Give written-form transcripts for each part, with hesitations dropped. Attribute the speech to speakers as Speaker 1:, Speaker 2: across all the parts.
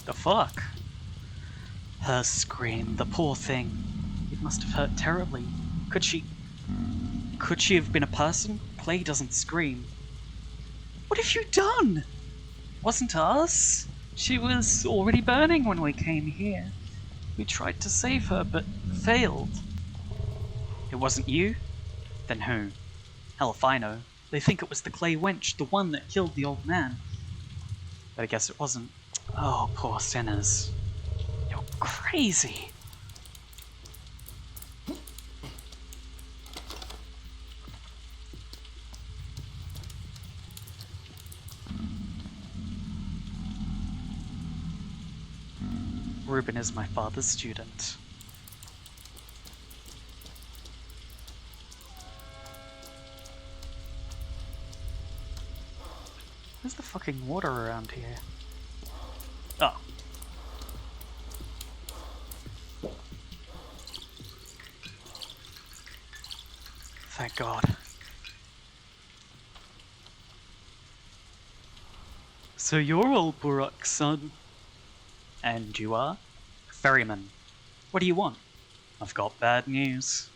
Speaker 1: The fuck? Her scream, the poor thing. It must have hurt terribly. Could she have been a person? Clay doesn't scream. What have you done? Wasn't us? She was already burning when we came here. We tried to save her, but failed. It wasn't you? Then who? Hell if I know. They think it was the clay wench, the one that killed the old man. But I guess it wasn't. Oh, poor sinners. You're crazy. Ruben is my father's student. Where's the fucking water around here? Oh. Thank God. So you're old Burakh's son. And you are? Ferryman. What do you want? I've got bad news.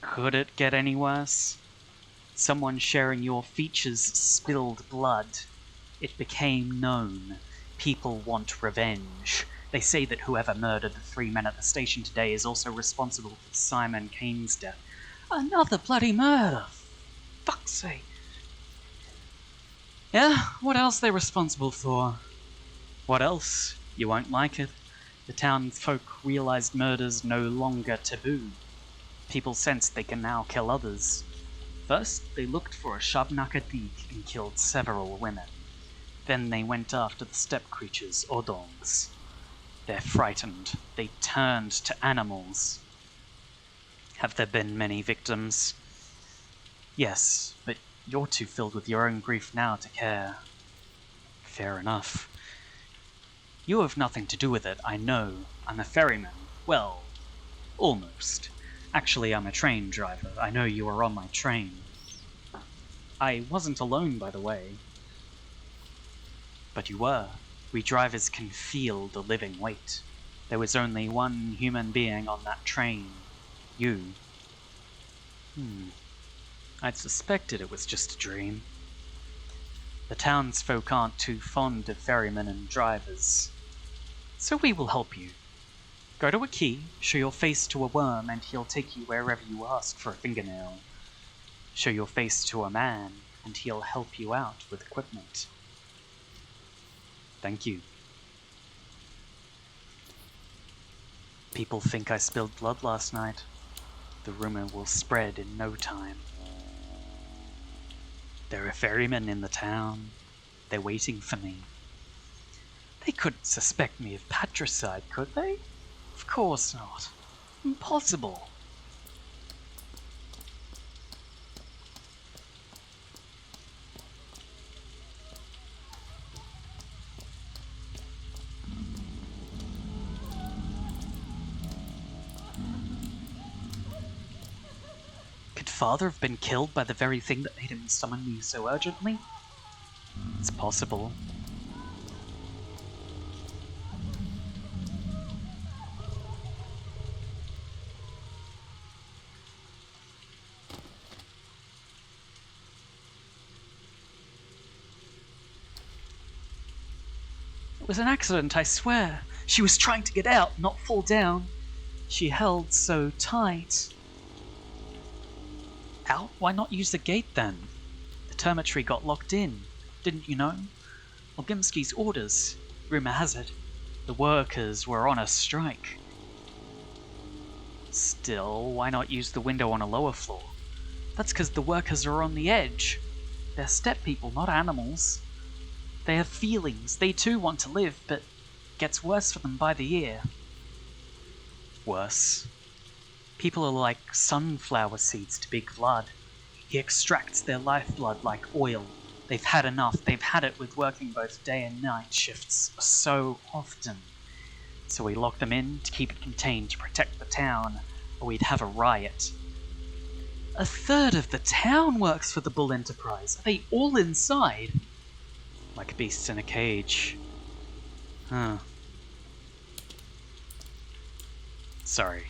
Speaker 1: Could it get any worse? Someone sharing your features spilled blood. It became known. People want revenge. They say that whoever murdered the 3 men at the station today is also responsible for Slimeking's death. Another bloody murder! Fuck's sake. Yeah, what else are they responsible for? What else? You won't like it. The townsfolk realized murder's no longer taboo. People sensed they can now kill others. First, they looked for a Shabnakadik and killed several women. Then they went after the steppe creatures, Odongs. They're frightened. They turned to animals. Have there been many victims? Yes, but you're too filled with your own grief now to care. Fair enough. You have nothing to do with it, I know. I'm a ferryman. Well, almost. Actually, I'm a train driver. I know you were on my train. I wasn't alone, by the way. But you were. We drivers can feel the living weight. There was only one human being on that train. You. I'd suspected it was just a dream. The townsfolk aren't too fond of ferrymen and drivers. So we will help you. Go to a key, show your face to a worm, and he'll take you wherever you ask for a fingernail. Show your face to a man, and he'll help you out with equipment. Thank you. People think I spilled blood last night. The rumor will spread in no time. There are ferrymen in the town. They're waiting for me. They couldn't suspect me of patricide, could they? Of course not. Impossible. Could Father have been killed by the very thing that made him summon me so urgently? It's possible. It was an accident, I swear. She was trying to get out, not fall down. She held so tight. Out? Why not use the gate then? The termitory got locked in. Didn't you know? Dankovsky's orders. Rumor has it, the workers were on a strike. Still, why not use the window on a lower floor? That's because the workers are on the edge. They're steppe people, not animals. They have feelings. They too want to live, but it gets worse for them by the year. Worse. People are like sunflower seeds to Big Vlad. He extracts their lifeblood like oil. They've had enough. They've had it with working both day and night shifts so often. So we lock them in to keep it contained to protect the town, or we'd have a riot. A third of the town works for the Bull Enterprise. Are they all inside? Like beasts in a cage. Huh. Sorry.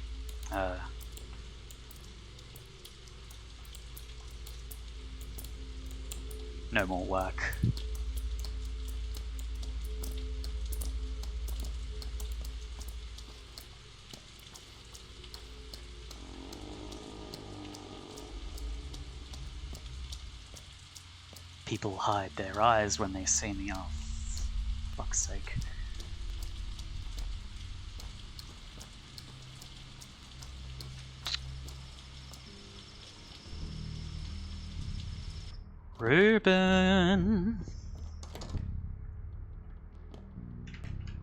Speaker 1: No more work. People hide their eyes when they see me. Oh, fuck's sake. Ruben!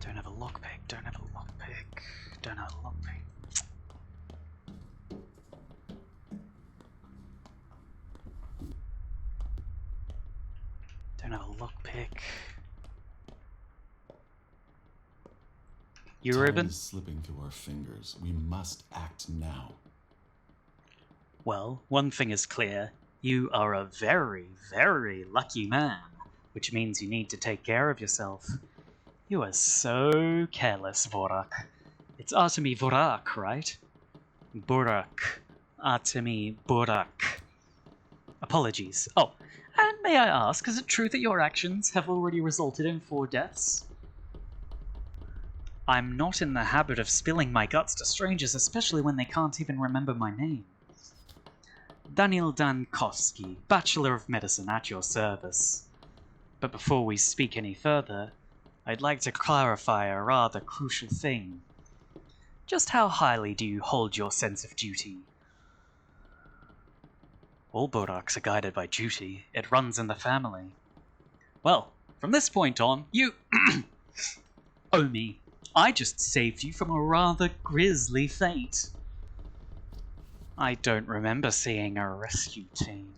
Speaker 1: Don't have a lockpick, don't have a lockpick, don't have a lockpick. Don't have a lockpick. You, Ruben?
Speaker 2: Time is slipping through our fingers. We must act now.
Speaker 1: Well, one thing is clear. You are a very, very lucky man, which means you need to take care of yourself. You are so careless, Burakh. It's Artemy Burakh, right? Burakh. Artemy Burakh. Apologies. Oh, and may I ask, is it true that your actions have already resulted in 4 deaths? I'm not in the habit of spilling my guts to strangers, especially when they can't even remember my name. Dankovsky, Bachelor of Medicine, at your service. But before we speak any further, I'd like to clarify a rather crucial thing. Just how highly do you hold your sense of duty? All Burakhs are guided by duty. It runs in the family. Well, from this point on, you owe me. I just saved you from a rather grisly fate. I don't remember seeing a rescue team.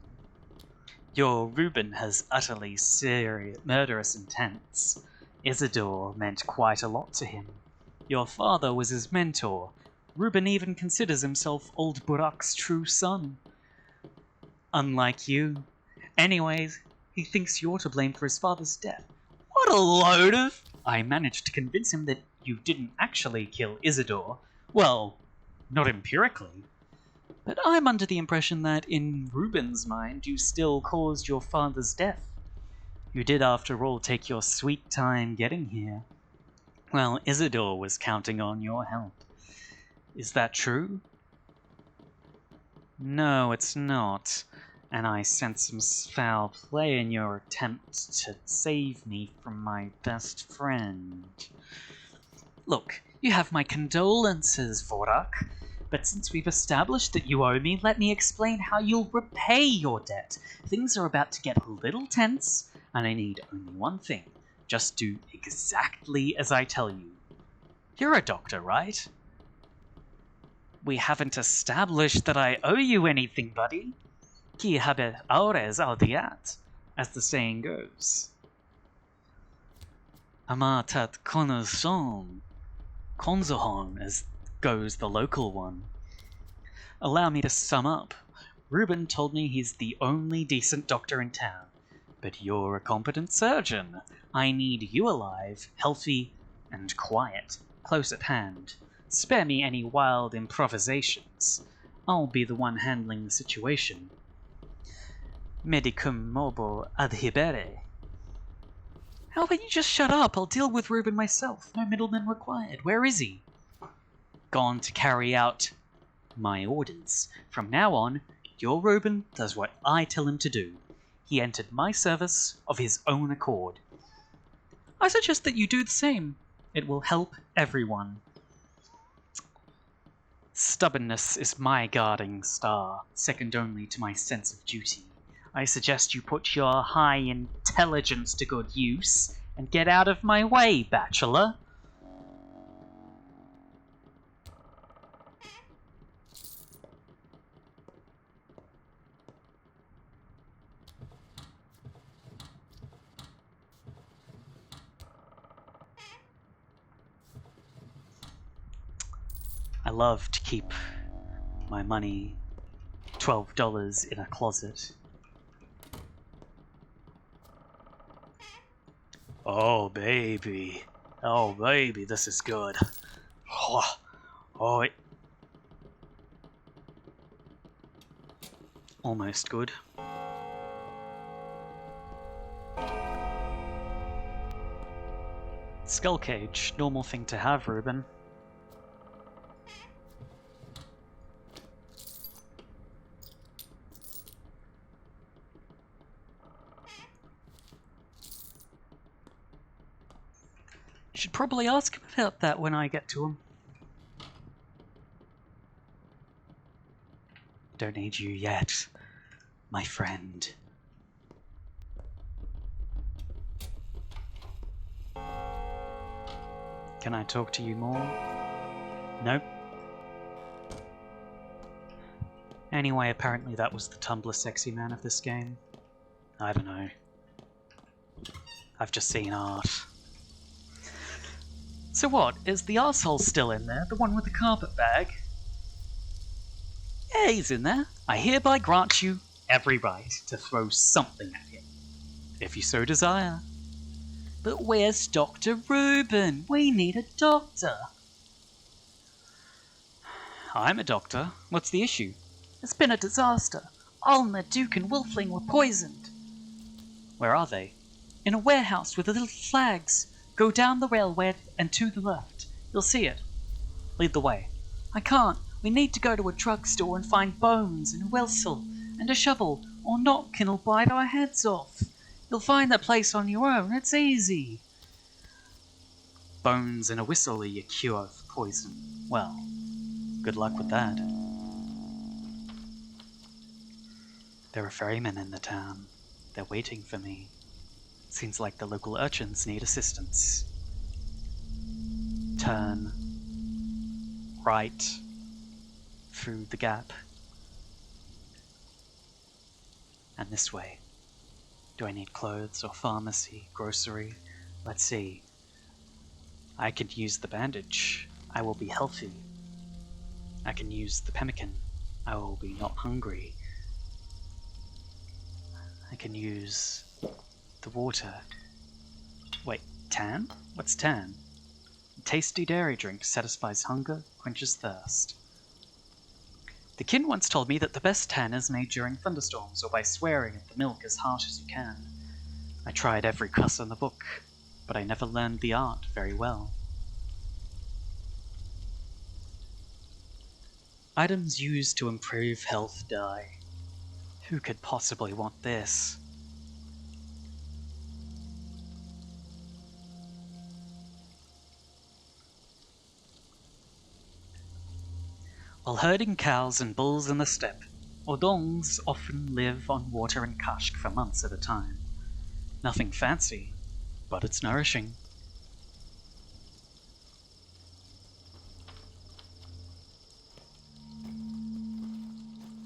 Speaker 1: Your Ruben has utterly serious, murderous intents. Isidore meant quite a lot to him. Your father was his mentor. Ruben even considers himself old Burakh's true son. Unlike you. Anyways, he thinks you're to blame for his father's death. What a load of... I managed to convince him that you didn't actually kill Isidore. Well, not empirically. But I'm under the impression that, in Ruben's mind, you still caused your father's death. You did, after all, take your sweet time getting here. Well, Isidore was counting on your help. Is that true? No, it's not. And I sense some foul play in your attempt to save me from my best friend. Look, you have my condolences, Burakh. But since we've established that you owe me, let me explain how you'll repay your debt. Things are about to get a little tense, and I need only one thing. Just do exactly as I tell you. You're a doctor, right? We haven't established that I owe you anything, buddy. Qui habet aures audiat, as the saying goes. Amatat konoson, konzohon, as goes the local one. Allow me to sum up. Ruben told me he's the only decent doctor in town. But you're a competent surgeon. I need you alive, healthy, and quiet, close at hand. Spare me any wild improvisations. I'll be the one handling the situation. Medicum mobile adhibere. How about you just shut up? I'll deal with Ruben myself. No middleman required. Where is he? Gone to carry out my orders. From now on, your Ruben does what I tell him to do. He entered my service of his own accord. I suggest that you do the same. It will help everyone. Stubbornness is my guarding star, second only to my sense of duty. I suggest you put your high intelligence to good use and get out of my way, bachelor. I love to keep my money, $12, in a closet. Oh baby, this is good. Oh, Almost good. Skull cage, normal thing to have, Ruben. Should probably ask him about that when I get to him. Don't need you yet, my friend. Can I talk to you more? Nope. Anyway, apparently that was the Tumblr sexy man of this game. I don't know. I've just seen art. So what, is the arsehole still in there? The one with the carpet bag? Yeah, he's in there. I hereby grant you every right to throw something at him, if you so desire. But where's Dr. Ruben? We need a doctor. I'm a doctor. What's the issue? It's been a disaster. Alma, Duke, and Wolfling were poisoned. Where are they? In a warehouse with the little flags. Go down the railway and to the left. You'll see it. Lead the way. I can't. We need to go to a drugstore and find bones and a whistle and a shovel, or Notkin will bite our heads off. You'll find that place on your own. It's easy. Bones and a whistle are your cure for poison. Well, good luck with that. There are ferrymen in the town. They're waiting for me. Seems like the local urchins need assistance. Turn right through the gap. And this way. Do I need clothes or pharmacy, grocery? Let's see. I could use the bandage. I will be healthy. I can use the pemmican. I will be not hungry. I can use the water. Wait, tan? What's tan? A tasty dairy drink satisfies hunger, quenches thirst. The kin once told me that the best tan is made during thunderstorms or by swearing at the milk as harsh as you can. I tried every cuss in the book, but I never learned the art very well. Items used to improve health die. Who could possibly want this? While herding cows and bulls in the steppe, Odongs often live on water and kashk for months at a time. Nothing fancy, but it's nourishing.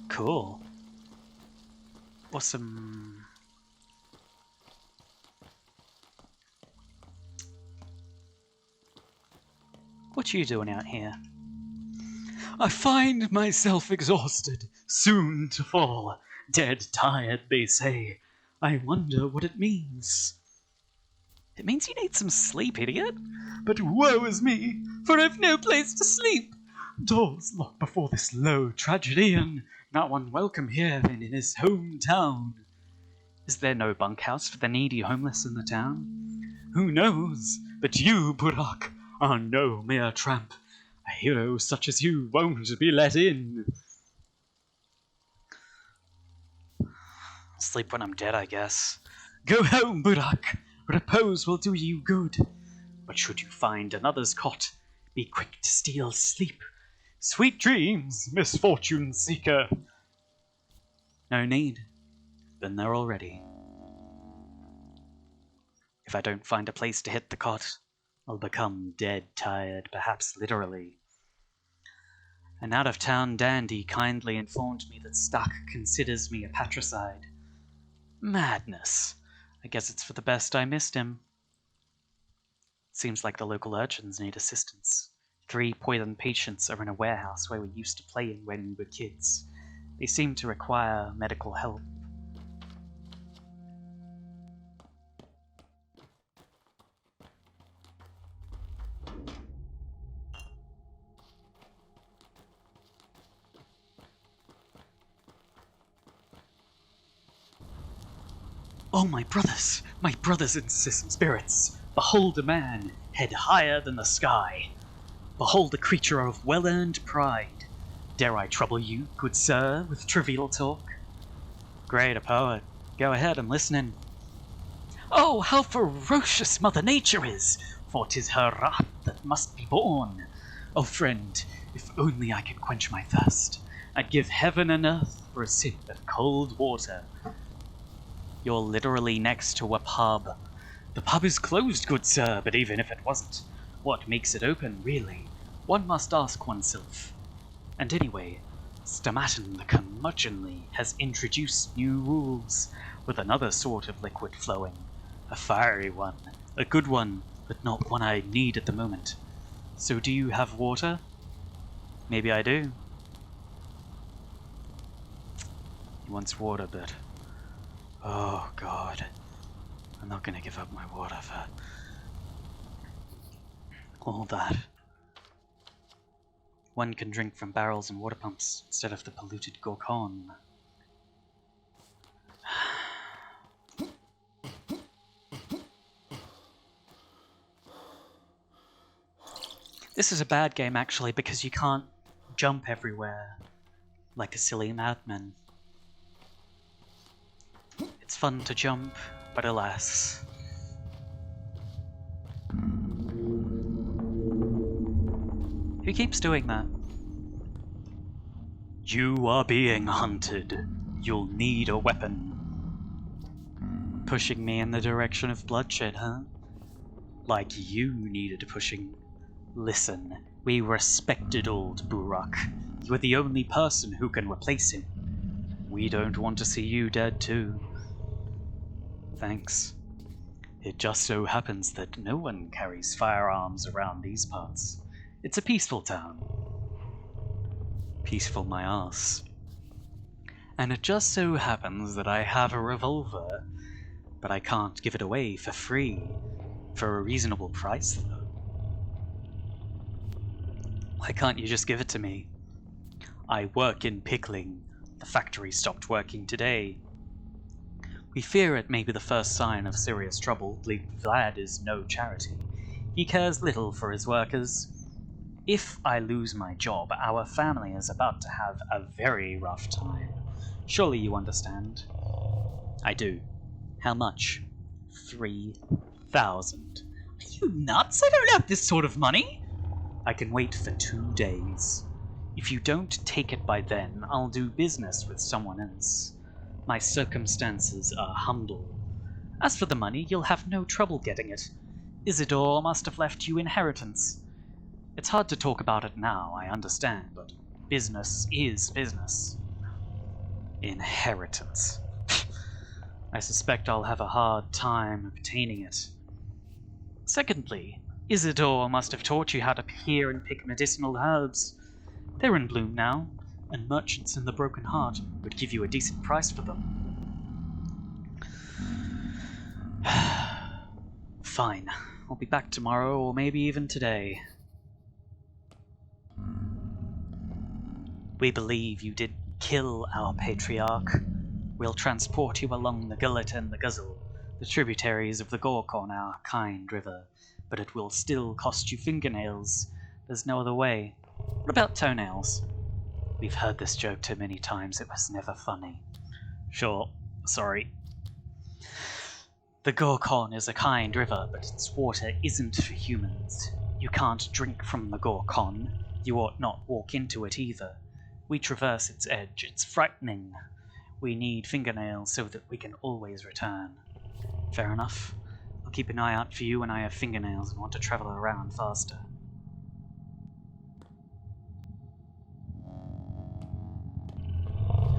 Speaker 1: Cool. Awesome. What are you doing out here? I find myself exhausted, soon to fall. Dead tired, they say. I wonder what it means. It means you need some sleep, idiot. But woe is me, for I've no place to sleep. Doors locked before this low tragedy, and not one welcome here than in his hometown. Is there no bunkhouse for the needy homeless in the town? Who knows? But you, Burakh, are no mere tramp. A hero such as you won't be let in. I'll sleep when I'm dead, I guess. Go home, Burakh. Repose will do you good. But should you find another's cot, be quick to steal sleep. Sweet dreams, misfortune seeker. No need. Been there already. If I don't find a place to hit the cot, I'll become dead tired, perhaps literally. An out-of-town dandy kindly informed me that Stuck considers me a patricide. Madness. I guess it's for the best I missed him. Seems like the local urchins need assistance. 3 poisoned patients are in a warehouse where we used to play in when we were kids. They seem to require medical help. Oh, my brothers and spirits, behold a man, head higher than the sky. Behold a creature of well-earned pride. Dare I trouble you, good sir, with trivial talk? Great, a poet. Go ahead, I'm listening. Oh, how ferocious Mother Nature is! For 'tis her wrath that must be borne. Oh, friend, if only I could quench my thirst, I'd give heaven and earth for a sip of cold water. You're literally next to a pub. The pub is closed, good sir, but even if it wasn't, what makes it open, really? One must ask oneself. And anyway, Stomatin the curmudgeonly has introduced new rules, with another sort of liquid flowing. A fiery one, a good one, but not one I need at the moment. So do you have water? Maybe I do. He wants water, but... oh god. I'm not gonna give up my water for... all that. One can drink from barrels and water pumps instead of the polluted Gorkon. This is a bad game, actually, because you can't jump everywhere like a silly madman. It's fun to jump, but alas. Who keeps doing that? You are being hunted. You'll need a weapon. Pushing me in the direction of bloodshed, huh? Like you needed pushing. Listen, we respected old Burakh. You are the only person who can replace him. We don't want to see you dead too. Thanks. It just so happens that no one carries firearms around these parts. It's a peaceful town. Peaceful my ass. And it just so happens that I have a revolver, but I can't give it away for free. For a reasonable price, though. Why can't you just give it to me? I work in pickling. The factory stopped working today. We fear it may be the first sign of serious trouble. Vlad is no charity. He cares little for his workers. If I lose my job, our family is about to have a very rough time. Surely you understand? I do. How much? 3,000. Are you nuts? I don't have this sort of money! I can wait for 2 days. If you don't take it by then, I'll do business with someone else. My circumstances are humble. As for the money, you'll have no trouble getting it. Isidore must have left you inheritance. It's hard to talk about it now, I understand, but business is business. Inheritance. I suspect I'll have a hard time obtaining it. Secondly, Isidore must have taught you how to peer and pick medicinal herbs. They're in bloom now, and merchants in the Broken Heart would give you a decent price for them. Fine. I'll be back tomorrow, or maybe even today. We believe you did kill our patriarch. We'll transport you along the Gullet and the Guzzle, the tributaries of the Gork on our kind river, but it will still cost you fingernails. There's no other way. What about toenails? We've heard this joke too many times, it was never funny. Sure, sorry. The Gorkon is a kind river, but its water isn't for humans. You can't drink from the Gorkon. You ought not walk into it either. We traverse its edge. It's frightening. We need fingernails so that we can always return. Fair enough. I'll keep an eye out for you when I have fingernails and want to travel around faster.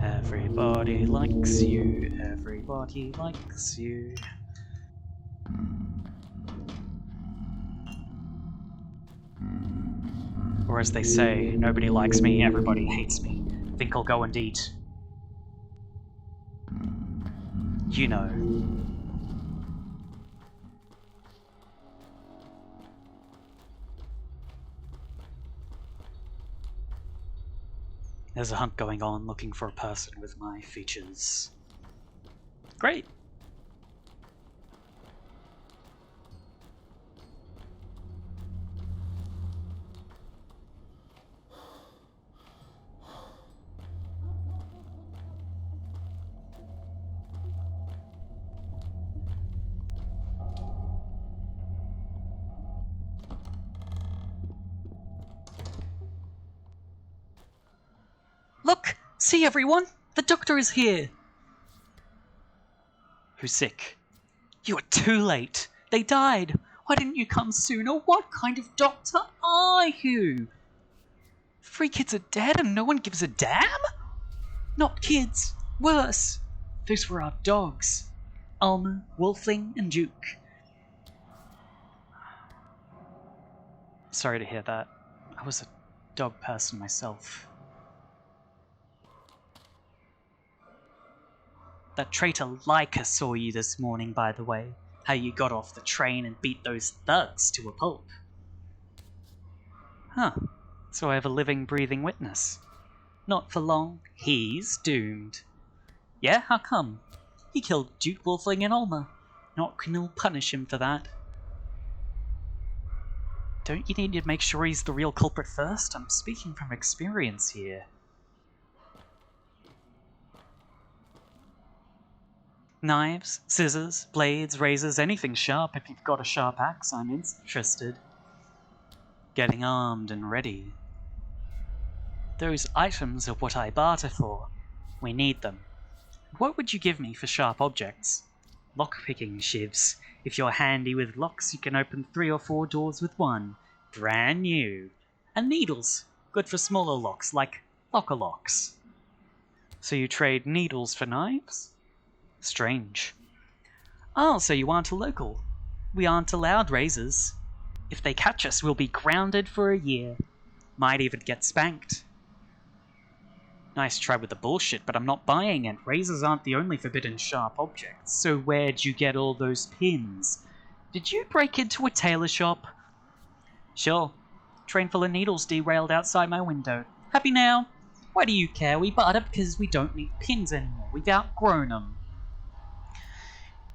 Speaker 1: Everybody likes you. Everybody likes you. Or as they say, nobody likes me, everybody hates me. Think I'll go and eat. You know. There's a hunt going on looking for a person with my features. Great! See everyone? The doctor is here! Who's sick? You are too late. They died. Why didn't you come sooner? What kind of doctor are you? 3 kids are dead and no one gives a damn? Not kids. Worse. Those were our dogs. Alma, Wolfling, and Duke. Sorry to hear that. I was a dog person myself. That traitor Leica saw you this morning, by the way. How you got off the train and beat those thugs to a pulp. Huh. So I have a living, breathing witness. Not for long, he's doomed. Yeah, how come? He killed Duke, Wolfling, and Alma. Not gonna punish him for that. Don't you need to make sure he's the real culprit first? I'm speaking from experience here. Knives, scissors, blades, razors, anything sharp. If you've got a sharp axe, I'm interested. Getting armed and ready. Those items are what I barter for. We need them. What would you give me for sharp objects? Lock-picking shivs. If you're handy with locks, you can open 3 or 4 doors with one. Brand new. And needles. Good for smaller locks, like locker locks. So you trade needles for knives? Strange. Oh, so you aren't a local. We aren't allowed razors. If they catch us, we'll be grounded for a year. Might even get spanked. Nice try with the bullshit, but I'm not buying it. Razors aren't the only forbidden sharp objects. So where'd you get all those pins? Did you break into a tailor shop? Sure. Train full of needles derailed outside my window. Happy now? Why do you care? We barter because we don't need pins anymore. We've outgrown them.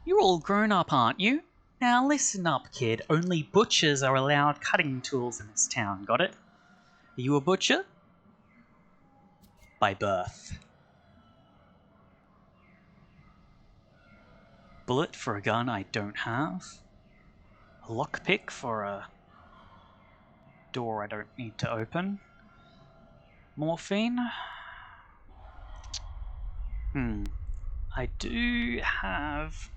Speaker 1: You're all grown up, aren't you? Now listen up, kid. Only butchers are allowed cutting tools in this town, got it? Are you a butcher? By birth. Bullet for a gun I don't have. A lockpick for a door I don't need to open. Morphine? I do have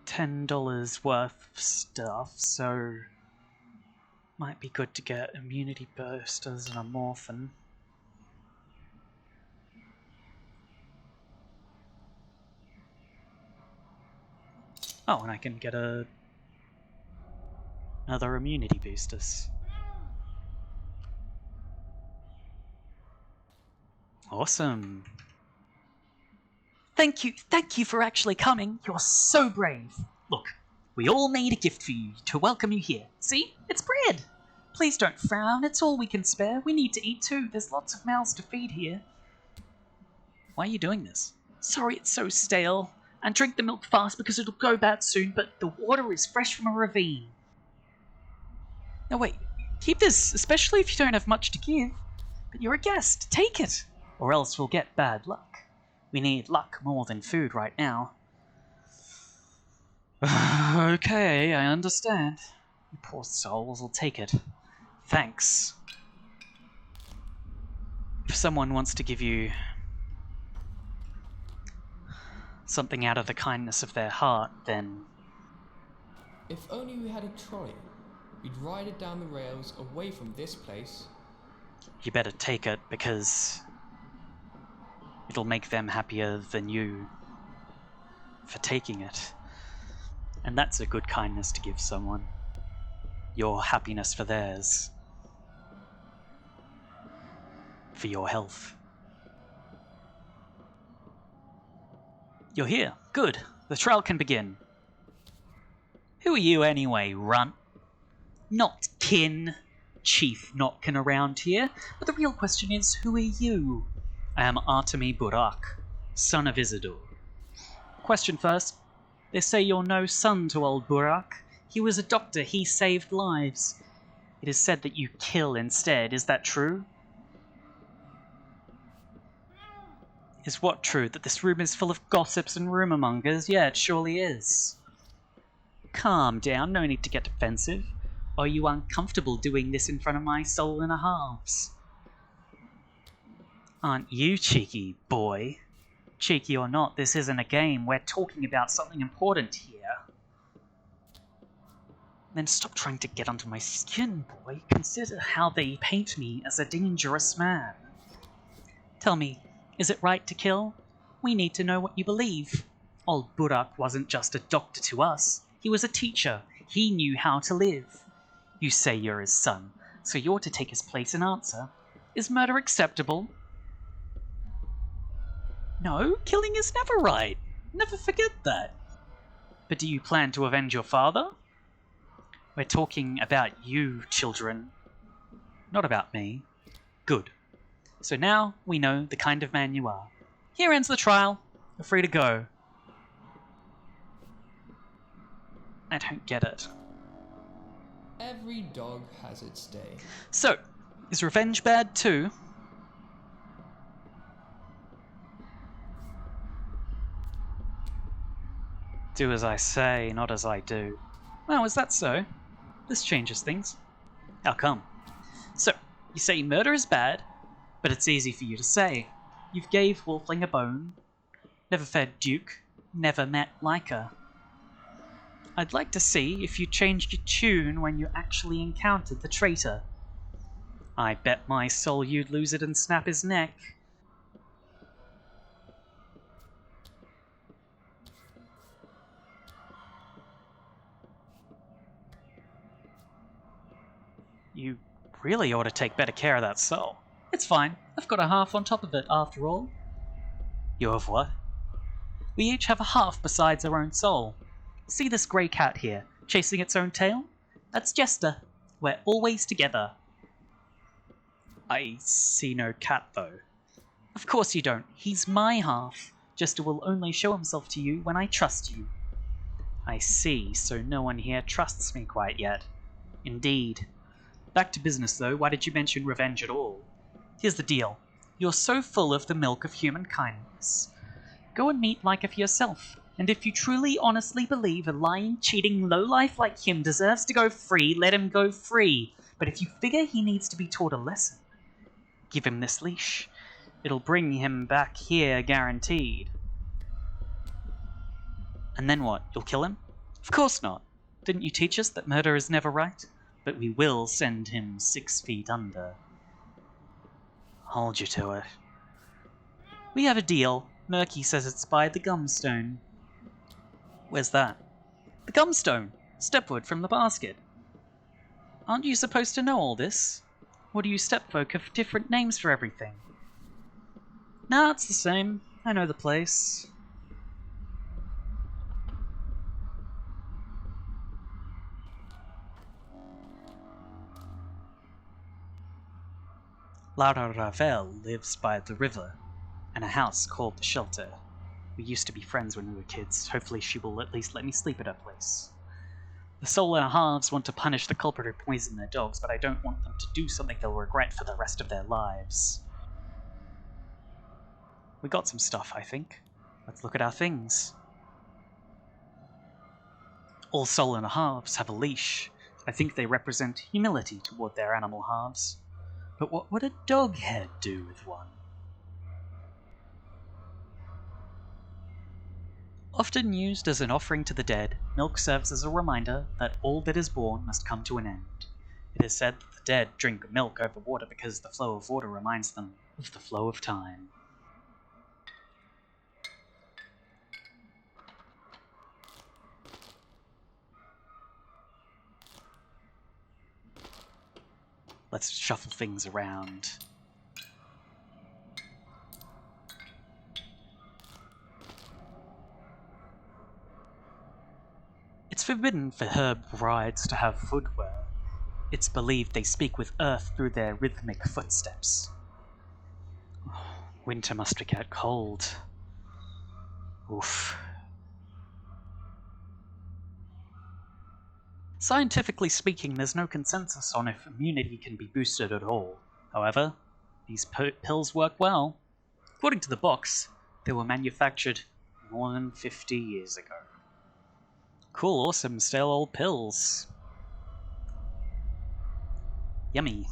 Speaker 1: $10 worth of stuff, so might be good to get immunity boosters and a morphin. Oh, and I can get another immunity boosters. Awesome. Thank you for actually coming. You're so brave. Look, we all made a gift for you to welcome you here. See? It's bread. Please don't frown. It's all we can spare. We need to eat too. There's lots of mouths to feed here. Why are you doing this? Sorry it's so stale. And drink the milk fast because it'll go bad soon, but the water is fresh from a ravine. No, wait. Keep this, especially if you don't have much to give. But you're a guest. Take it. Or else we'll get bad luck. We need luck more than food right now. Okay, I understand. You poor souls will take it. Thanks. If someone wants to give you something out of the kindness of their heart, then...
Speaker 3: If only we had a trolley. We'd ride it down the rails away from this place.
Speaker 1: You better take it, because it'll make them happier than you for taking it. And that's a good kindness to give someone. Your happiness for theirs. For your health. You're here. Good. The trial can begin. Who are you anyway, runt? Not kin. Chief Notkin around here. But the real question is, who are you? I am Artemy Burakh, son of Isidore. Question first. They say you're no son to old Burakh. He was a doctor. He saved lives. It is said that you kill instead. Is that true? Is what true? That this room is full of gossips and rumor-mongers? Yeah, it surely is. Calm down. No need to get defensive. Are you uncomfortable doing this in front of my soul and a halves? Aren't you cheeky, boy? Cheeky or not, this isn't a game. We're talking about something important here. Then stop trying to get under my skin, boy. Consider how they paint me as a dangerous man. Tell me, is it right to kill? We need to know what you believe. Old Burakh wasn't just a doctor to us. He was a teacher. He knew how to live. You say you're his son, so you're to take his place and answer. Is murder acceptable? No, killing is never right. Never forget that. But do you plan to avenge your father? We're talking about you, children. Not about me. Good. So now we know the kind of man you are. Here ends the trial. You're free to go. I don't get it.
Speaker 3: Every dog has its day.
Speaker 1: So, is revenge bad too? Do as I say, not as I do. Oh, is that so? This changes things. How come? So, you say murder is bad, but it's easy for you to say. You've gave Wolfling a bone, never fed Duke, never met Leica. I'd like to see if you changed your tune when you actually encountered the traitor. I bet my soul you'd lose it and snap his neck. You really ought to take better care of that soul. It's fine. I've got a half on top of it, after all. You have what? We each have a half besides our own soul. See this grey cat here, chasing its own tail? That's Jester. We're always together. I see no cat, though. Of course you don't. He's my half. Jester will only show himself to you when I trust you. I see, so no one here trusts me quite yet. Indeed. Back to business, though. Why did you mention revenge at all? Here's the deal. You're so full of the milk of human kindness. Go and meet Leica for yourself. And if you truly, honestly believe a lying, cheating lowlife like him deserves to go free, let him go free. But if you figure he needs to be taught a lesson, give him this leash. It'll bring him back here, guaranteed. And then what? You'll kill him? Of course not. Didn't you teach us that murder is never right? But we will send him 6 feet under. Hold you to it. We have a deal. Murky says it's by the Gumstone. Where's that? The Gumstone! Stepwood from the basket. Aren't you supposed to know all this? Or do you stepfolk have different names for everything? Nah, it's the same. I know the place. Laura Ravel lives by the river, in a house called the Shelter. We used to be friends when we were kids. Hopefully she will at least let me sleep at her place. The Soul and Halves want to punish the culprit who poisoned their dogs, but I don't want them to do something they'll regret for the rest of their lives. We got some stuff, I think. Let's look at our things. All Soul and Halves have a leash. I think they represent humility toward their animal halves. But what would a dog head do with one? Often used as an offering to the dead, milk serves as a reminder that all that is born must come to an end. It is said that the dead drink milk over water because the flow of water reminds them of the flow of time. Let's shuffle things around. It's forbidden for herb brides to have footwear. It's believed they speak with earth through their rhythmic footsteps. Winter must get cold. Oof. Scientifically speaking, there's no consensus on if immunity can be boosted at all. However, these pills work well. According to the box, they were manufactured more than 50 years ago. Cool, awesome, stale old pills. Yummy.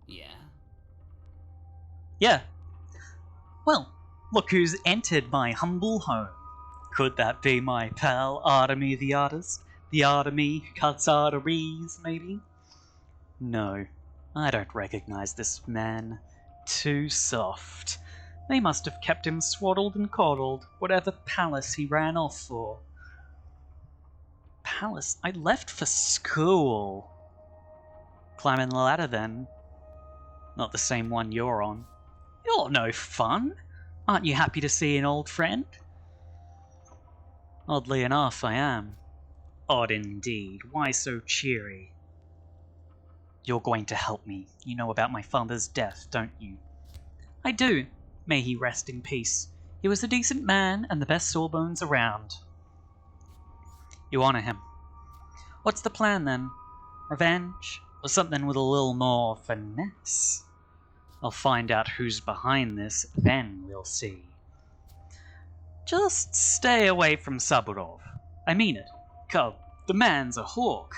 Speaker 4: Yeah?
Speaker 1: Yeah. Well, look who's entered my humble home. Could that be my pal Artemy the artist? The Artemy who cuts arteries, maybe? No, I don't recognize this man. Too soft. They must have kept him swaddled and coddled, whatever palace he ran off for. Palace? I left for school. Climbing the ladder then. Not the same one you're on. You're no fun. Aren't you happy to see an old friend? Oddly enough, I am. Odd indeed. Why so cheery? You're going to help me. You know about my father's death, don't you? I do. May he rest in peace. He was a decent man and the best sawbones around. You honor him. What's the plan then? Revenge? Or something with a little more finesse? I'll find out who's behind this, then we'll see. Just stay away from Saburov. I mean it. Cub, the man's a hawk.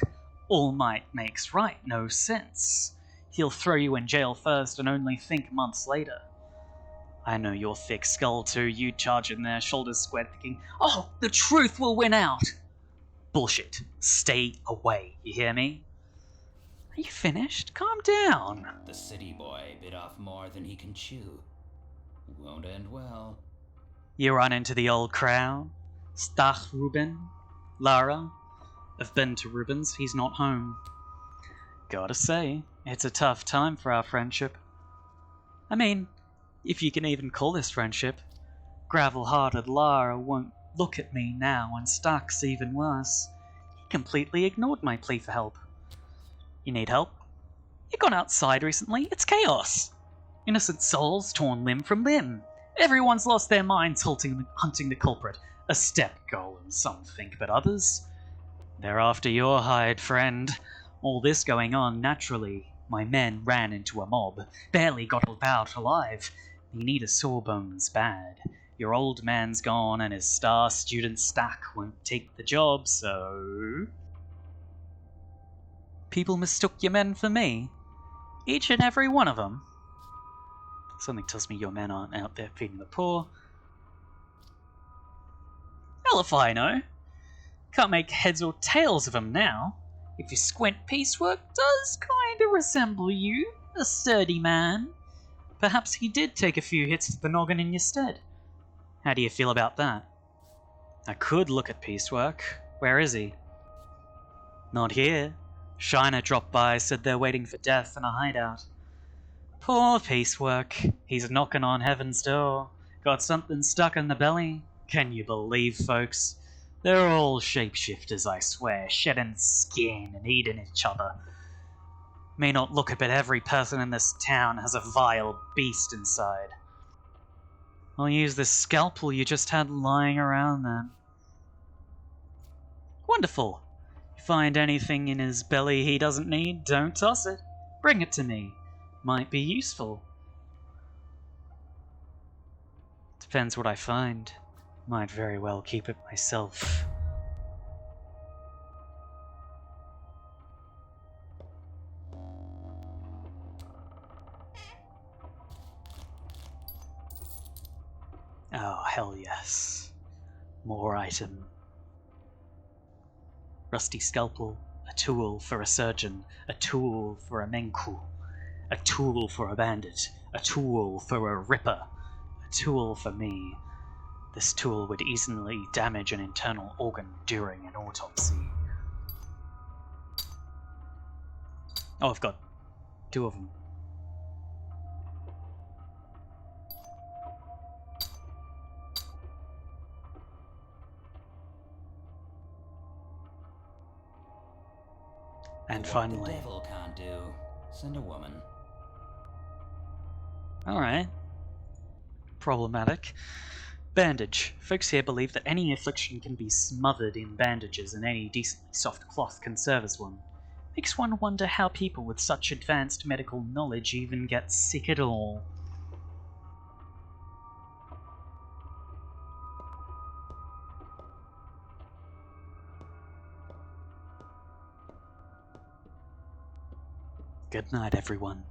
Speaker 1: All might makes right, no sense. He'll throw you in jail first and only think months later. I know your thick skull too, you charge in there, shoulders squared, thinking, oh, the truth will win out. Bullshit. Stay away, you hear me? Are you finished? Calm down.
Speaker 4: The city boy bit off more than he can chew. Won't end well.
Speaker 1: You run into the old crowd? Stach Ruben? Lara? I've been to Ruben's, he's not home. Gotta say, it's a tough time for our friendship. I mean, if you can even call this friendship. Gravel-hearted Lara won't look at me now, and Stach's even worse. He completely ignored my plea for help. You need help? You gone outside recently? It's chaos! Innocent souls torn limb from limb. Everyone's lost their minds hunting the culprit. A step golem, some think, but others? They're after your hide, friend. All this going on naturally. My men ran into a mob. Barely got out alive. They need a sawbones bad. Your old man's gone and his star student Stach won't take the job, so... People mistook your men for me. Each and every one of them. Something tells me your men aren't out there feeding the poor. Hell if I know. Can't make heads or tails of them now. If you squint, piecework does kinda resemble you, a sturdy man. Perhaps he did take a few hits to the noggin in your stead. How do you feel about that? I could look at piecework. Where is he? Not here. Shiner dropped by, said they're waiting for death in a hideout. Poor piecework. He's knocking on heaven's door. Got something stuck in the belly. Can you believe, folks? They're all shapeshifters, I swear, shedding skin and eating each other. May not look it, but every person in this town has a vile beast inside. I'll use this scalpel you just had lying around then. Wonderful. If you find anything in his belly he doesn't need, don't toss it. Bring it to me. Might be useful. Depends what I find. Might very well keep it myself. Oh, hell yes. More item. Rusty scalpel, a tool for a surgeon, a tool for a menku, a tool for a bandit, a tool for a ripper, a tool for me. This tool would easily damage an internal organ during an autopsy. Oh, I've got 2 of them. And
Speaker 4: What
Speaker 1: finally...
Speaker 4: the devil can't do, send a woman.
Speaker 1: Alright. Problematic. Bandage. Folks here believe that any affliction can be smothered in bandages and any decently soft cloth can serve as one. Makes one wonder how people with such advanced medical knowledge even get sick at all. Good night, everyone.